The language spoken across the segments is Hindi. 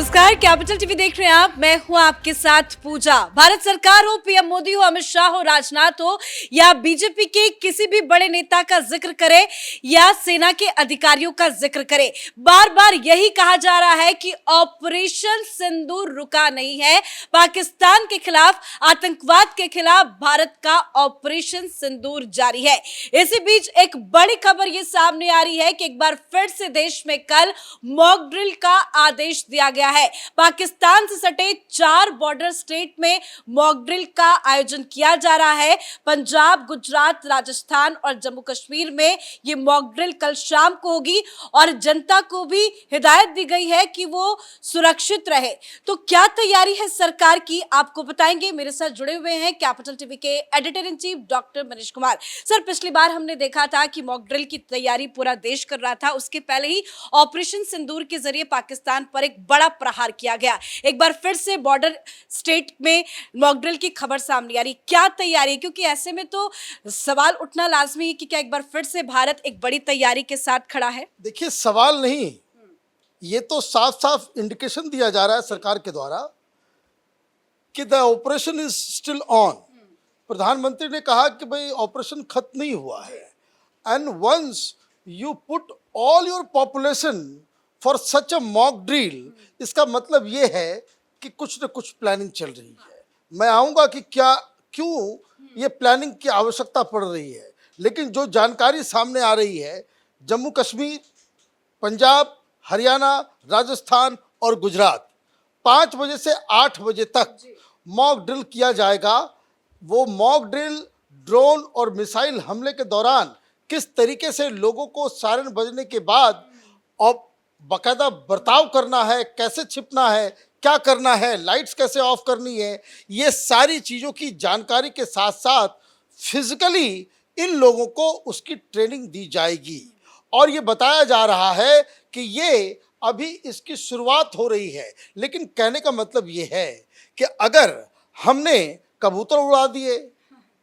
नमस्कार, कैपिटल टीवी देख रहे हैं आप। मैं हूं आपके साथ पूजा। भारत सरकार हो, पीएम मोदी हो, अमित शाह हो, राजनाथ हो या बीजेपी के किसी भी बड़े नेता का जिक्र करे या सेना के अधिकारियों का जिक्र करे, बार बार यही कहा जा रहा है कि ऑपरेशन सिंदूर रुका नहीं है। पाकिस्तान के खिलाफ, आतंकवाद के खिलाफ भारत का ऑपरेशन सिंदूर जारी है। इसी बीच एक बड़ी खबर ये सामने आ रही है कि एक बार फिर से देश में कल मॉक ड्रिल का आदेश दिया गया है। पाकिस्तान से सटे 4 बॉर्डर स्टेट में मॉक ड्रिल का आयोजन किया जा रहा है। पंजाब, गुजरात, राजस्थान और जम्मू कश्मीर में ये मॉक ड्रिल कल शाम को होगी और जनता को भी हिदायत दी गई है कि वो सुरक्षित रहे। तो क्या तैयारी है सरकार की, आपको बताएंगे। मेरे साथ जुड़े हुए हैं कैपिटल टीवी के editor in chief doctor Manish Kumar. Sir, पिछली बार हमने देखा था कि मॉक ड्रिल की तैयारी पूरा देश कर रहा था, उसके पहले ही ऑपरेशन सिंदूर के जरिए पाकिस्तान पर एक बड़ा प्रहार किया गया। एक बार फिर से बॉर्डर स्टेट में मॉक ड्रिल की खबर सामने आ रही, क्या तैयारी है? क्योंकि ऐसे में तो सवाल उठना लाजमी है कि क्या एक बार फिर से भारत एक बड़ी तैयारी के साथ खड़ा है? देखिए, सवाल नहीं, ये तो साफ साफ इंडिकेशन दिया जा रहा है सरकार के द्वारा कि the operation is still on. प्रधानमंत्री ने कहा कि भाई ऑपरेशन खत्म नहीं हुआ है, and once you put all your population for such a mock drill, इसका मतलब ये है कि कुछ न कुछ प्लानिंग चल रही है। मैं आऊँगा कि क्यों ये प्लानिंग की आवश्यकता पड़ रही है, लेकिन जो जानकारी सामने आ रही है, जम्मू कश्मीर, पंजाब, हरियाणा, राजस्थान और गुजरात 5 बजे से 8 बजे तक मॉक ड्रिल किया जाएगा। वो मॉक ड्रिल ड्रोन और मिसाइल हमले के दौरान किस तरीके से लोगों को सायरन बजने के बाद और बाकायदा बर्ताव करना है, कैसे छिपना है, क्या करना है, लाइट्स कैसे ऑफ करनी है, ये सारी चीज़ों की जानकारी के साथ साथ फिजिकली इन लोगों को उसकी ट्रेनिंग दी जाएगी। और ये बताया जा रहा है कि ये अभी इसकी शुरुआत हो रही है, लेकिन कहने का मतलब ये है कि अगर हमने कबूतर उड़ा दिए,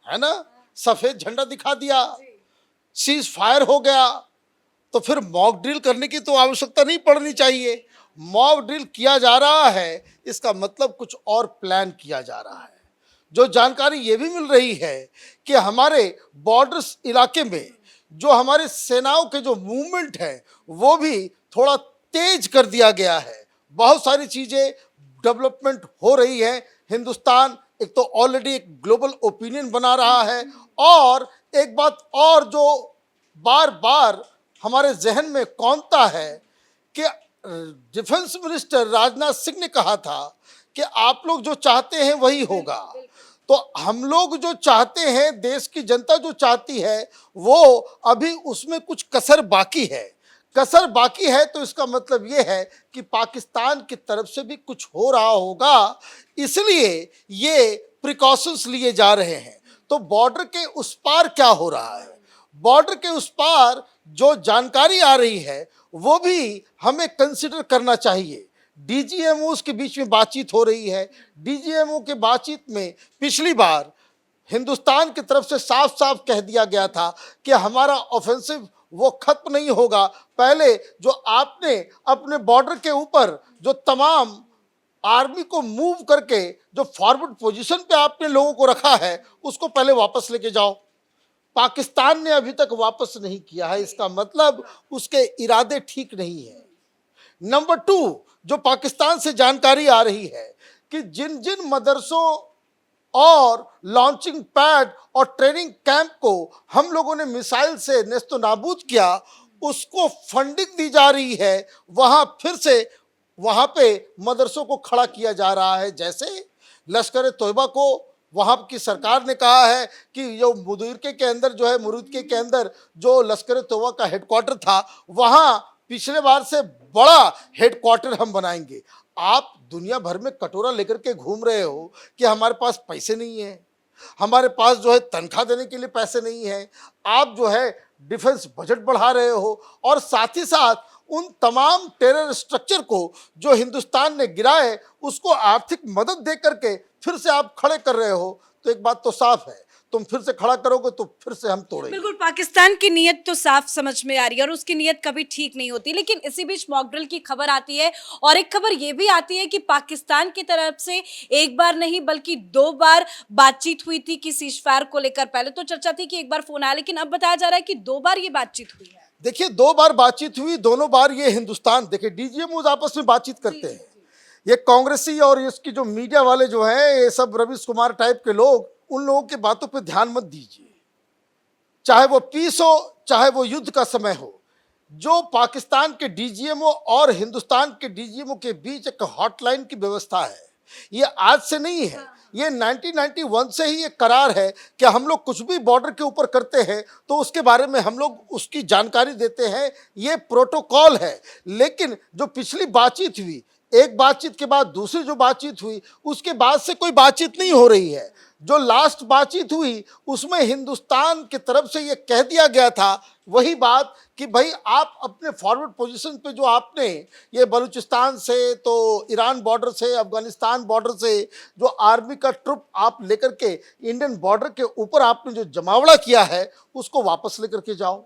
है ना, सफ़ेद झंडा दिखा दिया, सीज फायर हो गया, तो फिर मॉक ड्रिल करने की तो आवश्यकता नहीं पड़नी चाहिए। मॉक ड्रिल किया जा रहा है, इसका मतलब कुछ और प्लान किया जा रहा है। जो जानकारी ये भी मिल रही है कि हमारे बॉर्डर्स इलाके में जो हमारी सेनाओं के जो मूवमेंट है वो भी थोड़ा तेज कर दिया गया है। बहुत सारी चीज़ें डेवलपमेंट हो रही है। हिंदुस्तान एक तो ऑलरेडी एक ग्लोबल ओपिनियन बना रहा है, और एक बात और जो बार बार हमारे जहन में कौंधता है कि डिफेंस मिनिस्टर राजनाथ सिंह ने कहा था कि आप लोग जो चाहते हैं वही होगा। तो हम लोग जो चाहते हैं, देश की जनता जो चाहती है, वो अभी उसमें कुछ कसर बाकी है। कसर बाकी है तो इसका मतलब ये है कि पाकिस्तान की तरफ से भी कुछ हो रहा होगा, इसलिए ये प्रिकॉशंस लिए जा रहे हैं। तो बॉर्डर के उस पार क्या हो रहा है, बॉर्डर के उस पार जो जानकारी आ रही है वो भी हमें कंसिडर करना चाहिए। डीजीएमओ के बीच में बातचीत हो रही है। डीजीएमओ के बातचीत में पिछली बार हिंदुस्तान की तरफ से साफ साफ कह दिया गया था कि हमारा ऑफेंसिव वो खत्म नहीं होगा। पहले जो आपने अपने बॉर्डर के ऊपर जो तमाम आर्मी को मूव करके जो फॉरवर्ड पोजीशन पे आपने लोगों को रखा है, उसको पहले वापस लेके जाओ। पाकिस्तान ने अभी तक वापस नहीं किया है, इसका मतलब उसके इरादे ठीक नहीं है। नंबर 2, जो पाकिस्तान से जानकारी आ रही है कि जिन जिन मदरसों और लॉन्चिंग पैड और ट्रेनिंग कैंप को हम लोगों ने मिसाइल से नेस्तो नाबूद किया, उसको फंडिंग दी जा रही है। वहाँ फिर से वहाँ पे मदरसों को खड़ा किया जा रहा है। जैसे लश्कर तोयबा को वहाँ की सरकार ने कहा है कि जो मुदीरके के अंदर जो है, मुरुदके के अंदर जो लश्कर तोयबा का हेडक्वार्टर था, वहाँ पिछले बार से बड़ा हेडक्वार्टर हम बनाएंगे। आप दुनिया भर में कटोरा लेकर के घूम रहे हो कि हमारे पास पैसे नहीं है, हमारे पास जो है तनख्वाह देने के लिए पैसे नहीं है। आप जो है डिफेंस बजट बढ़ा रहे हो, और साथ ही साथ उन तमाम टेरर स्ट्रक्चर को जो हिंदुस्तान ने गिराए उसको आर्थिक मदद दे करके फिर से आप खड़े कर रहे हो। तो एक बात तो साफ है, तुम फिर से खड़ा करोगे तो फिर से हम तोड़ेंगे। बिल्कुल, पाकिस्तान की नीयत तो साफ समझ में आ रही है और उसकी नीयत कभी ठीक नहीं होती। लेकिन इसी बीच मॉक ड्रिल की खबर आती है और एक खबर ये भी आती है कि पाकिस्तान की तरफ से एक बार नहीं बल्कि 2 बार बातचीत हुई थी कि सीज फायर को लेकर। पहले तो चर्चा थी कि एक बार फोन आया, लेकिन अब बताया जा रहा है कि 2 बार ये बातचीत हुई है। देखिए, 2 बार बातचीत हुई, दोनों बार ये हिंदुस्तान, देखिए डीजीएमओ आपस में बातचीत करते हैं। ये कांग्रेसी और इसकी जो मीडिया वाले जो हैं, ये सब रवीश कुमार टाइप के लोग, उन लोगों की बातों पे ध्यान मत दीजिए। चाहे वो पीस हो, चाहे वो युद्ध का समय हो, जो पाकिस्तान के डीजीएमओ और हिंदुस्तान के डीजीएमओ के बीच एक हॉटलाइन की व्यवस्था है, ये आज से नहीं है, ये 1991 से ही ये करार है कि हम लोग कुछ भी बॉर्डर के ऊपर करते हैं तो उसके बारे में हम लोग उसकी जानकारी देते हैं, ये प्रोटोकॉल है। लेकिन जो पिछली बातचीत हुई, एक बातचीत के बाद दूसरी जो बातचीत हुई, उसके बाद से कोई बातचीत नहीं हो रही है। जो लास्ट बातचीत हुई उसमें हिंदुस्तान की तरफ से ये कह दिया गया था वही बात कि भाई आप अपने फॉरवर्ड पोजीशन पे जो आपने ये बलूचिस्तान से तो ईरान बॉर्डर से अफगानिस्तान बॉर्डर से जो आर्मी का ट्रुप आप लेकर के इंडियन बॉर्डर के ऊपर आपने जो जमावड़ा किया है उसको वापस लेकर के जाओ,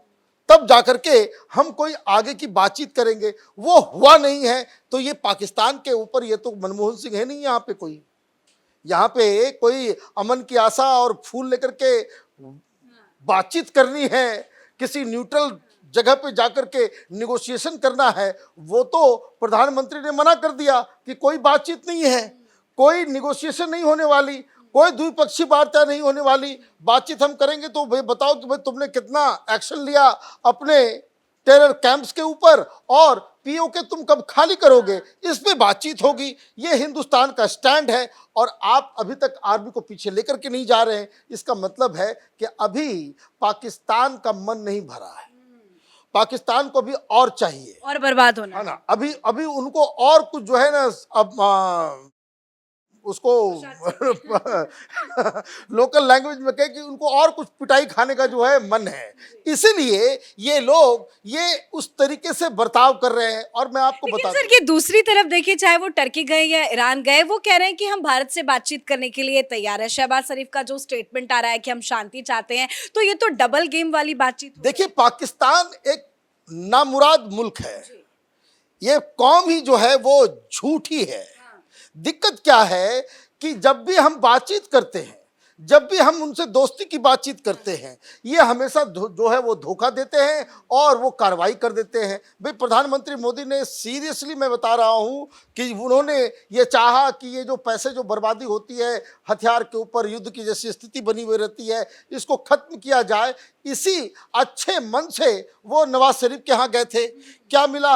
तब जाकर के हम कोई आगे की बातचीत करेंगे। वो हुआ नहीं है तो ये पाकिस्तान के ऊपर, ये तो मनमोहन सिंह है नहीं, यहाँ पे कोई अमन की आशा और फूल लेकर के बातचीत करनी है, किसी न्यूट्रल जगह पे जाकर के निगोशिएशन करना है, वो तो प्रधानमंत्री ने मना कर दिया कि कोई बातचीत नहीं है, कोई निगोशिएशन नहीं होने वाली, कोई द्विपक्षीय वार्ता नहीं होने वाली। बातचीत हम करेंगे तो भाई बताओ कि भाई तुमने कितना एक्शन लिया अपने टेरर कैंप्स के ऊपर और पीओके तुम कब खाली करोगे, इस पे बातचीत होगी। ये हिंदुस्तान का स्टैंड है और आप अभी तक आर्मी को पीछे लेकर के नहीं जा रहे हैं, इसका मतलब है कि अभी पाकिस्तान का मन नहीं भरा है, पाकिस्तान को भी और चाहिए और बर्बाद होना है ना। अभी उनको और कुछ जो है ना, अब उसको लोकल लैंग्वेज में कहे कि उनको और कुछ पिटाई खाने का जो है मन है, इसीलिए ये लोग ये उस तरीके से बर्ताव कर रहे हैं। और मैं आपको बता सर, ये दूसरी तरफ देखिए, चाहे वो टर्की गए या ईरान गए, वो कह रहे हैं कि हम भारत से बातचीत करने के लिए तैयार है। शहबाज शरीफ का जो स्टेटमेंट आ रहा है कि हम शांति चाहते हैं, तो ये तो डबल गेम वाली बातचीत। देखिए, पाकिस्तान एक नामुराद मुल्क है, ये कौम ही जो है वो झूठी है। दिक्कत क्या है कि जब भी हम बातचीत करते हैं, जब भी हम उनसे दोस्ती की बातचीत करते हैं, ये हमेशा जो है वो धोखा देते हैं और वो कार्रवाई कर देते हैं। भाई प्रधानमंत्री मोदी ने सीरियसली, मैं बता रहा हूँ कि उन्होंने ये चाहा कि ये जो पैसे जो बर्बादी होती है हथियार के ऊपर, युद्ध की जैसी स्थिति बनी हुई रहती है, इसको खत्म किया जाए। इसी अच्छे मन से वो नवाज शरीफ के यहाँ गए थे। क्या मिला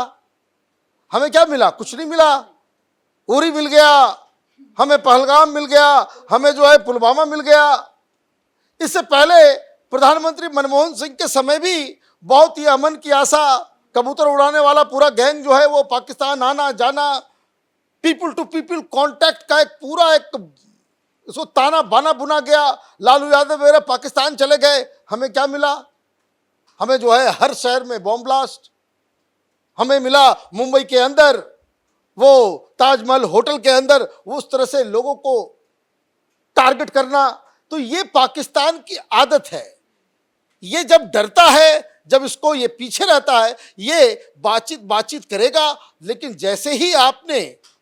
हमें? क्या मिला? कुछ नहीं मिला। उरी मिल गया हमें, पहलगाम मिल गया हमें, जो है पुलवामा मिल गया। इससे पहले प्रधानमंत्री मनमोहन सिंह के समय भी बहुत ही अमन की आशा, कबूतर उड़ाने वाला पूरा गैंग जो है वो पाकिस्तान आना जाना, पीपल टू पीपल कांटेक्ट का एक पूरा एक इसको ताना बाना बुना गया। लालू यादव वगैरह पाकिस्तान चले गए, हमें क्या मिला? हमें जो है हर शहर में बॉम्ब ब्लास्ट, हमें मिला मुंबई के अंदर वो ताजमहल होटल के अंदर उस तरह से लोगों को टारगेट करना। तो ये पाकिस्तान की आदत है। ये जब डरता है, जब इसको ये पीछे रहता है, ये बातचीत करेगा, लेकिन जैसे ही आपने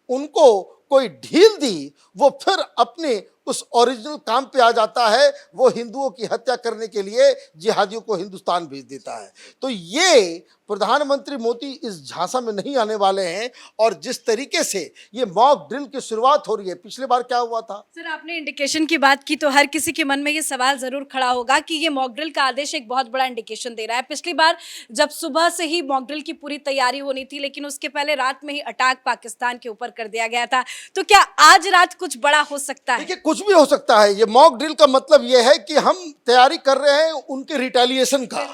उनको कोई ढील दी, वो फिर अपने उस ओरिजिनल काम पे आ जाता है। वो हिंदुओं की हत्या करने के लिए जिहादियों को हिंदुस्तान भेज देता है। तो ये प्रधानमंत्री मोदी इस झांसा में नहीं आने वाले हैं। और जिस तरीके से ये मॉक ड्रिल की शुरुआत हो रही है, पिछले बार क्या हुआ था? सर, आपने इंडिकेशन की बात की तो हर किसी के मन में ये सवाल जरूर खड़ा होगा कि ये मॉक ड्रिल का आदेश एक बहुत बड़ा इंडिकेशन दे रहा है। पिछली बार जब सुबह से ही मॉक ड्रिल की पूरी तैयारी होनी थी, लेकिन उसके पहले रात में ही अटैक पाकिस्तान के ऊपर कर दिया गया था, तो क्या आज रात कुछ बड़ा हो सकता है? देखिए, कुछ भी हो सकता है। ये मॉक ड्रिल का मतलब ये है कि हम तैयारी कर रहे हैं उनके रिटेलिएशन का।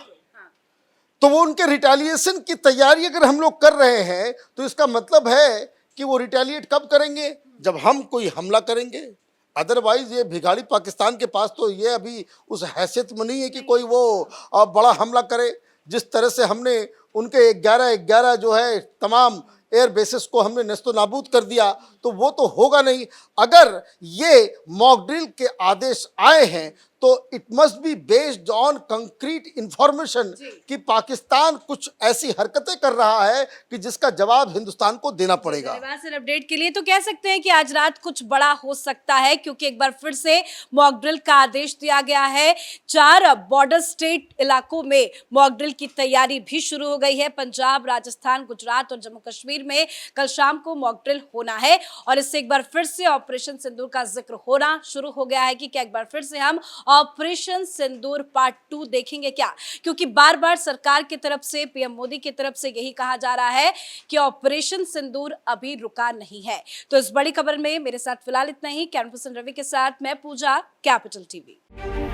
तो वो उनके रिटेलिएशन की तैयारी अगर हम लोग कर रहे हैं तो इसका मतलब है कि वो रिटेलिएट कब करेंगे? जब हम कोई हमला करेंगे। अदरवाइज ये भिखारी पाकिस्तान के पास तो ये अभी उस हैसियत में नहीं है कि कोई वो बड़ा हमला करे। जिस तरह से हमने उनके 11 जो है तमाम एयर बेसिस को हमने नस्तो नाबूद कर दिया, तो वो तो होगा नहीं। अगर ये मॉक ड्रिल के आदेश आए हैं तो it must be based on concrete information कि पाकिस्तान कुछ ऐसी हरकतें कर रहा है कि जिसका जवाब हिंदुस्तान को देना पड़ेगा। धन्यवाद सर अपडेट के लिए। तो कह सकते हैं कि आज रात कुछ बड़ा हो सकता है, क्योंकि एक बार फिर से मॉक ड्रिल का आदेश दिया गया है। 4 बॉर्डर स्टेट इलाकों में मॉक ड्रिल की तैयारी भी शुरू हो गई है। पंजाब, राजस्थान, गुजरात और जम्मू कश्मीर में कल शाम को मॉक ड्रिल होना है और इससे एक बार फिर से ऑपरेशन सिंदूर का जिक्र होना शुरू हो गया है कि क्या एक बार फिर से हम ऑपरेशन सिंदूर पार्ट 2 देखेंगे क्या, क्योंकि बार बार सरकार की तरफ से, पीएम मोदी की तरफ से यही कहा जा रहा है कि ऑपरेशन सिंदूर अभी रुका नहीं है। तो इस बड़ी खबर में मेरे साथ फिलहाल इतना ही। कैमरा पर्सन रवि के साथ मैं पूजा, कैपिटल टीवी।